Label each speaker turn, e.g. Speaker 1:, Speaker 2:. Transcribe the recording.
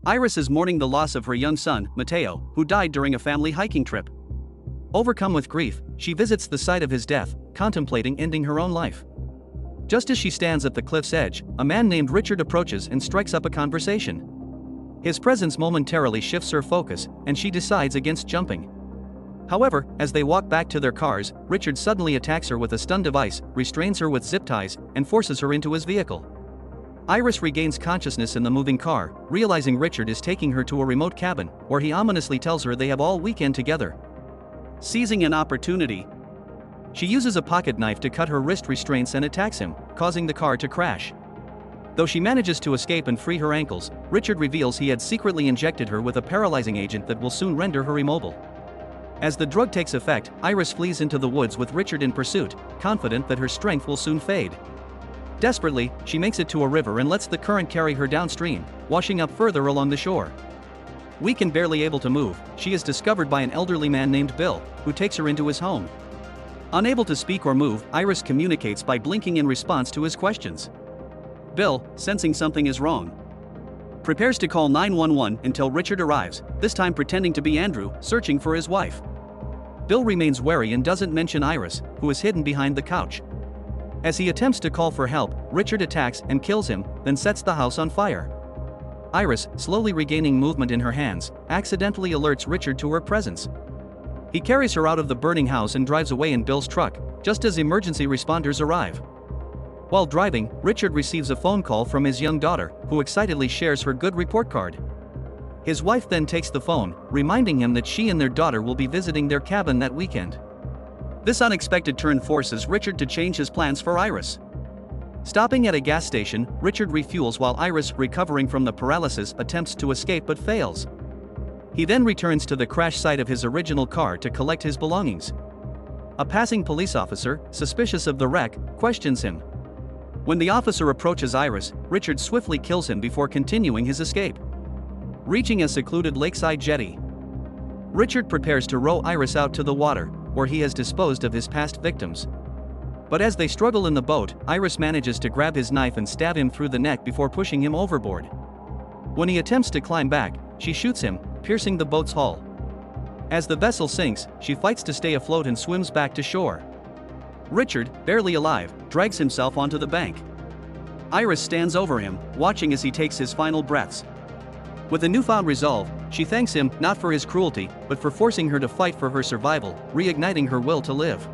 Speaker 1: Iris is mourning the loss of her young son, Mateo, who died during a family hiking trip. Overcome with grief, she visits the site of his death, contemplating ending her own life. Just as she stands at the cliff's edge, a man named Richard approaches and strikes up a conversation. His presence momentarily shifts her focus, and she decides against jumping. However, as they walk back to their cars, Richard suddenly attacks her with a stun device, restrains her with zip ties, and forces her into his vehicle. Iris regains consciousness in the moving car, realizing Richard is taking her to a remote cabin, where he ominously tells her they have all weekend together. Seizing an opportunity, she uses a pocket knife to cut her wrist restraints and attacks him, causing the car to crash. Though she manages to escape and free her ankles, Richard reveals he had secretly injected her with a paralyzing agent that will soon render her immobile. As the drug takes effect, Iris flees into the woods with Richard in pursuit, confident that her strength will soon fade. Desperately, she makes it to a river and lets the current carry her downstream, washing up further along the shore. Weak and barely able to move, she is discovered by an elderly man named Bill, who takes her into his home. Unable to speak or move, Iris communicates by blinking in response to his questions. Bill, sensing something is wrong, prepares to call 911 until Richard arrives, this time pretending to be Andrew, searching for his wife. Bill remains wary and doesn't mention Iris, who is hidden behind the couch. As he attempts to call for help, Richard attacks and kills him, then sets the house on fire. Iris, slowly regaining movement in her hands, accidentally alerts Richard to her presence. He carries her out of the burning house and drives away in Bill's truck, just as emergency responders arrive. While driving, Richard receives a phone call from his young daughter, who excitedly shares her good report card. His wife then takes the phone, reminding him that she and their daughter will be visiting their cabin that weekend. This unexpected turn forces Richard to change his plans for Iris. Stopping at a gas station, Richard refuels while Iris, recovering from the paralysis, attempts to escape but fails. He then returns to the crash site of his original car to collect his belongings. A passing police officer, suspicious of the wreck, questions him. When the officer approaches Iris, Richard swiftly kills him before continuing his escape. Reaching a secluded lakeside jetty, Richard prepares to row Iris out to the water, where he has disposed of his past victims. But as they struggle in the boat, Iris manages to grab his knife and stab him through the neck before pushing him overboard. When he attempts to climb back, she shoots him, piercing the boat's hull. As the vessel sinks, she fights to stay afloat and swims back to shore. Richard, barely alive, drags himself onto the bank. Iris stands over him, watching as he takes his final breaths. With a newfound resolve, she thanks him not for his cruelty, but for forcing her to fight for her survival, reigniting her will to live.